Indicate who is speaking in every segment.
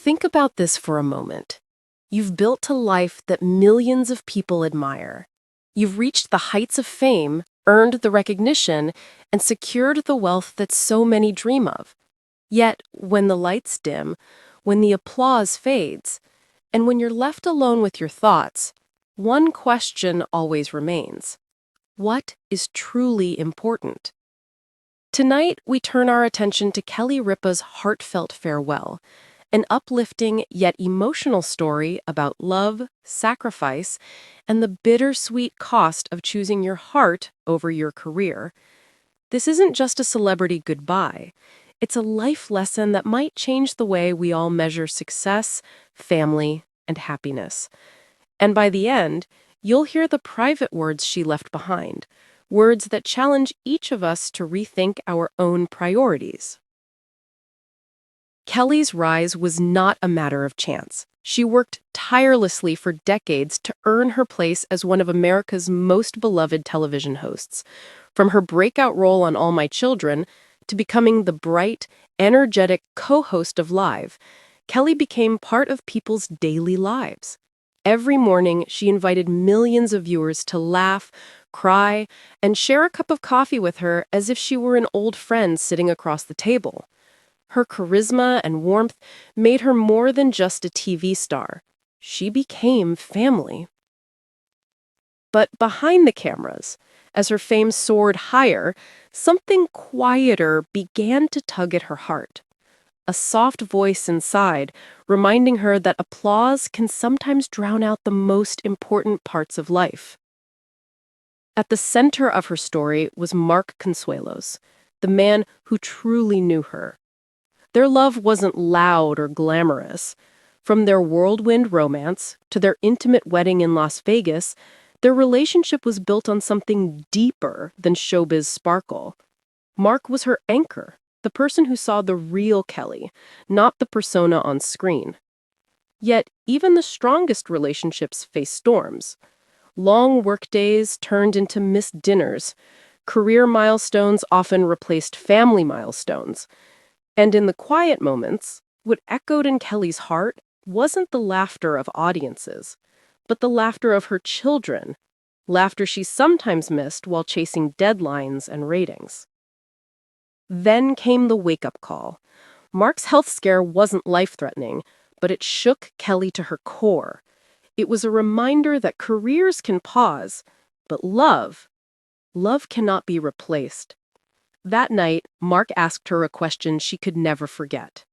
Speaker 1: Think about this for a moment. You've built a life that millions of people admire. You've reached the heights of fame, earned the recognition, and secured the wealth that so many dream of. Yet, when the lights dim, when the applause fades, and when you're left alone with your thoughts, one question always remains. What is truly important? Tonight, we turn our attention to Kelly Ripa's heartfelt farewell, an uplifting yet emotional story about love, sacrifice, and the bittersweet cost of choosing your heart over your career. This isn't just a celebrity goodbye. It's a life lesson that might change the way we all measure success, family, and happiness. And by the end, you'll hear the private words she left behind, words that challenge each of us to rethink our own priorities. Kelly's rise was not a matter of chance. She worked tirelessly for decades to earn her place as one of America's most beloved television hosts. From her breakout role on All My Children to becoming the bright, energetic co-host of Live, Kelly became part of people's daily lives. Every morning, she invited millions of viewers to laugh, cry, and share a cup of coffee with her as if she were an old friend sitting across the table. Her charisma and warmth made her more than just a TV star. She became family. But behind the cameras, as her fame soared higher, something quieter began to tug at her heart. A soft voice inside, reminding her that applause can sometimes drown out the most important parts of life. At the center of her story was Mark Consuelos, the man who truly knew her. Their love wasn't loud or glamorous. From their whirlwind romance to their intimate wedding in Las Vegas, their relationship was built on something deeper than showbiz sparkle. Mark was her anchor, the person who saw the real Kelly, not the persona on screen. Yet, even the strongest relationships face storms. Long workdays turned into missed dinners. Career milestones often replaced family milestones. And in the quiet moments, what echoed in Kelly's heart wasn't the laughter of audiences, but the laughter of her children, laughter she sometimes missed while chasing deadlines and ratings. Then came the wake-up call. Mark's health scare wasn't life-threatening, but it shook Kelly to her core. It was a reminder that careers can pause, but love cannot be replaced. That night, Mark asked her a question she could never forget.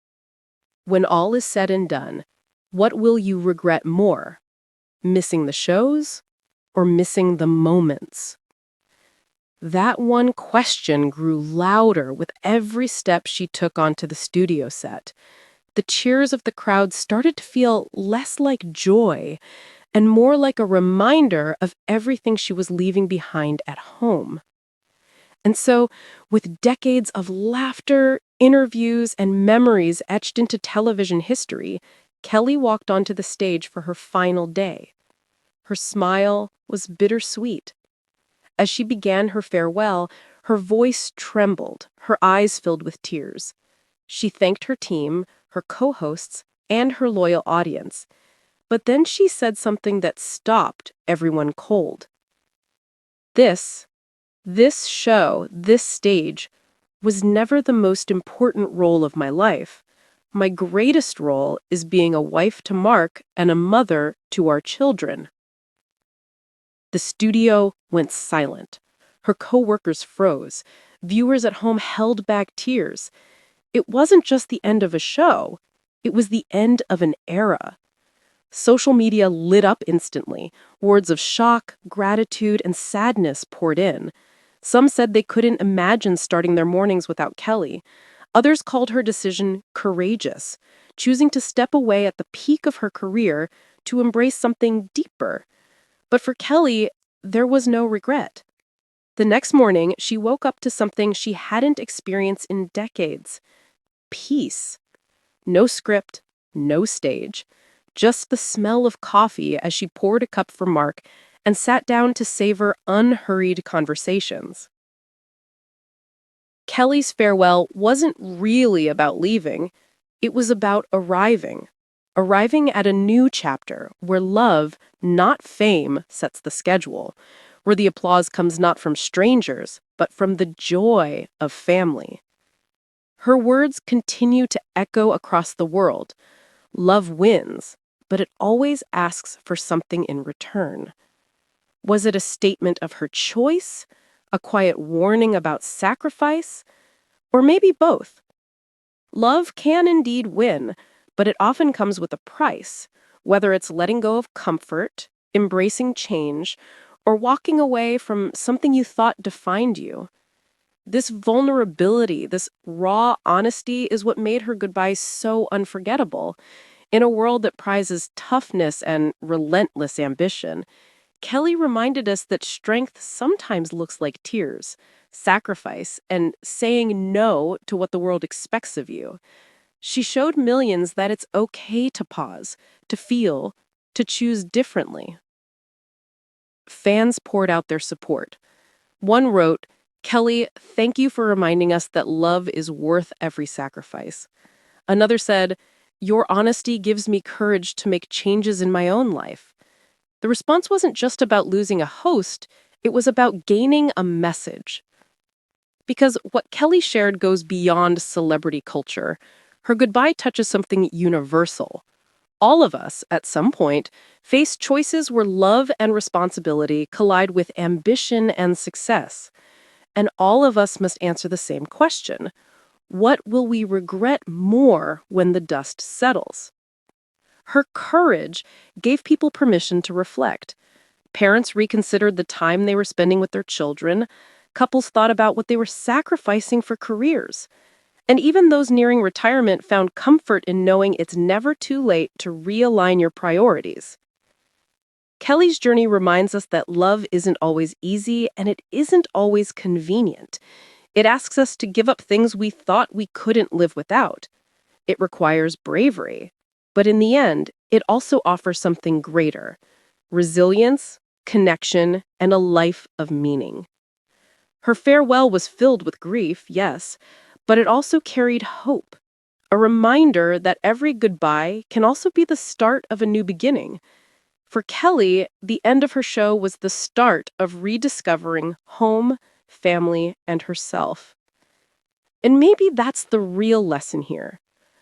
Speaker 1: When all is said and done, what will you regret more? Missing the shows or missing the moments? That one question grew louder with every step she took onto the studio set. The cheers of the crowd started to feel less like joy and more like a reminder of everything she was leaving behind at home. And so, with decades of laughter, interviews, and memories etched into television history, Kelly walked onto the stage for her final day. Her smile was bittersweet. As she began her farewell, her voice trembled, her eyes filled with tears. She thanked her team, her co-hosts, and her loyal audience. But then she said something that stopped everyone cold. This show, this stage, was never the most important role of my life. My greatest role is being a wife to Mark and a mother to our children. The studio went silent. Her co-workers froze. Viewers at home held back tears. It wasn't just the end of a show. It was the end of an era. Social media lit up instantly. Words of shock, gratitude, and sadness poured in. Some said they couldn't imagine starting their mornings without Kelly. Others called her decision courageous, choosing to step away at the peak of her career to embrace something deeper. But for Kelly, there was no regret. The next morning, she woke up to something she hadn't experienced in decades. Peace. No script, no stage. Just the smell of coffee as she poured a cup for Mark and sat down to savor unhurried conversations. Kelly's farewell wasn't really about leaving. It was about arriving. arriving at a new chapter where love, not fame, sets the schedule, where the applause comes not from strangers, but from the joy of family. Her words continue to echo across the world. Love wins, but it always asks for something in return. Was it a statement of her choice, a quiet warning about sacrifice, or maybe both? Love can indeed win, but it often comes with a price, whether it's letting go of comfort, embracing change, or walking away from something you thought defined you. This vulnerability, this raw honesty, is what made her goodbye so unforgettable. In a world that prizes toughness and relentless ambition, Kelly reminded us that strength sometimes looks like tears, sacrifice, and saying no to what the world expects of you. She showed millions that it's okay to pause, to feel, to choose differently. Fans poured out their support. One wrote, "Kelly, thank you for reminding us that love is worth every sacrifice." Another said, "Your honesty gives me courage to make changes in my own life." The response wasn't just about losing a host, it was about gaining a message. Because what Kelly shared goes beyond celebrity culture. Her goodbye touches something universal. All of us, at some point, face choices where love and responsibility collide with ambition and success. And all of us must answer the same question. What will we regret more when the dust settles? Her courage gave people permission to reflect. Parents reconsidered the time they were spending with their children. Couples thought about what they were sacrificing for careers. And even those nearing retirement found comfort in knowing it's never too late to realign your priorities. Kelly's journey reminds us that love isn't always easy and it isn't always convenient. It asks us to give up things we thought we couldn't live without. It requires bravery. But in the end, it also offers something greater: resilience, connection, and a life of meaning. Her farewell was filled with grief, yes, but it also carried hope, a reminder that every goodbye can also be the start of a new beginning. For Kelly, the end of her show was the start of rediscovering home, family, and herself. And maybe that's the real lesson here,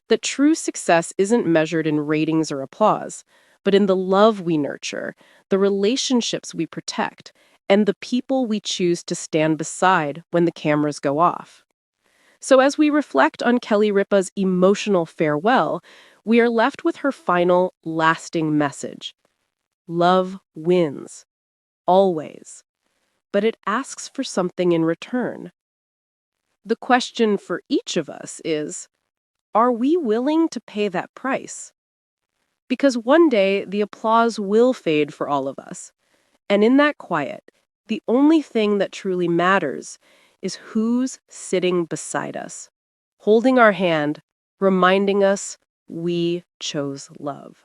Speaker 1: that true success isn't measured in ratings or applause, but in the love we nurture, the relationships we protect, and the people we choose to stand beside when the cameras go off. So as we reflect on Kelly Ripa's emotional farewell, we are left with her final, lasting message. Love wins, always, but it asks for something in return. The question for each of us is, are we willing to pay that price? Because one day the applause will fade for all of us. And in that quiet, the only thing that truly matters is who's sitting beside us, holding our hand, reminding us we chose love.